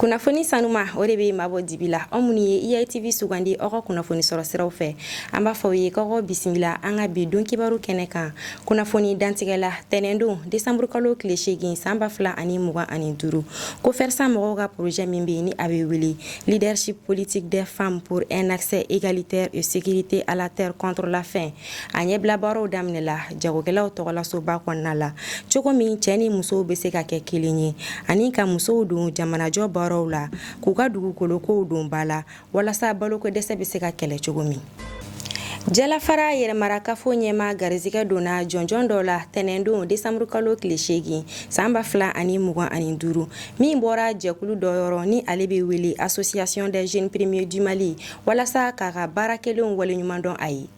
Kunnafoni sanuma o de be mabɔ dibi la aw minnu ye IATV sugandi aw ka kunnafoni sɔrɔ siraw fɛ an b'a fɔ aw ye k'aw bisimila an ka bi don kibaru kɛnɛ kan kunnafoni dantigɛ la tɛnɛndon décembre kalo tile 8 san 2025 ko fɛrɛsa mɔgɔw ka projet min be ni a be wele leadership politique des femmes pour un accès égalitaire et sécurité à la terre contre la faim a ɲɛbila baaraw daminɛ la jagokɛlaw tɔgɔlasoba kɔnɔna la cogo min cɛ ni musow be se ka kɛ kelen ye ani ka musow don jamanajɔ baaraw la k'u ka dugukolo kow don ba la walasa baloko dɛsɛ be se ka kɛlɛ cogo min. Jalafara yɛrɛmarakafo ɲɛma garizigɛ donna jɔnjɔn dɔ la tɛnɛndon décembre kalo tile 8 san 2025 min bɔra jɛkulu dɔ yɔrɔ ni ale be wele association des jeunes premiers du Mali walasa k'a ka baarakelenw waleɲuman dɔn a ye.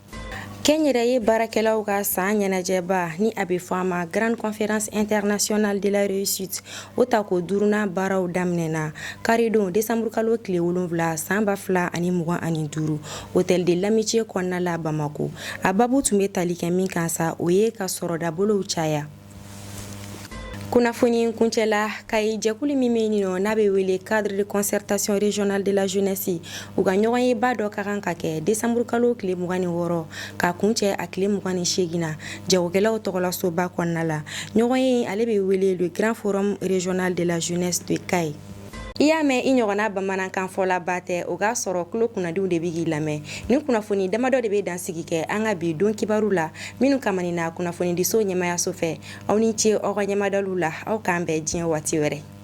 Kɛnyɛrɛye baarakɛlaw ka san ɲɛnajɛba ni a be fɔ a ma grande conférence internationale de la réussite o ta ko 5nan baaraw daminɛna karidon décembre kalo tile 7 san 2025 hôtel de l'amitié kɔnɔna la Bamako a babu tun be tali kɛ min kan sa o ye ka sɔrɔdabolow caya. Kunnafoni kuncɛla Kayi jɛkulu min be yen n'a be wele cadre de concertation régionale de la jeunesse u ka ɲɔgɔn ye ba dɔ ka kan ka kɛ décembre kalo tile 26 ka kuncɛ a tile 28 na jagokɛlaw tɔgɔlasoba kɔnɔna la ɲɔgɔn ye ale be wele le grand forum régional de la jeunesse de Kayi. I y'a mɛn i ɲɔgɔnna bamanankan fɔlaba tɛ o k'a sɔrɔ kulo kunnadiw de bɛ k'i lamɛn ni kunnafoni damadɔ de bɛ dansigi kɛ an ka bi don kibaru la minnu kamanina kunnafoni diso ɲɛmayaso fɛ aw ni ce aw ka ɲɛmadaliw la aw k'an bɛn diɲɛ waati wɛrɛ.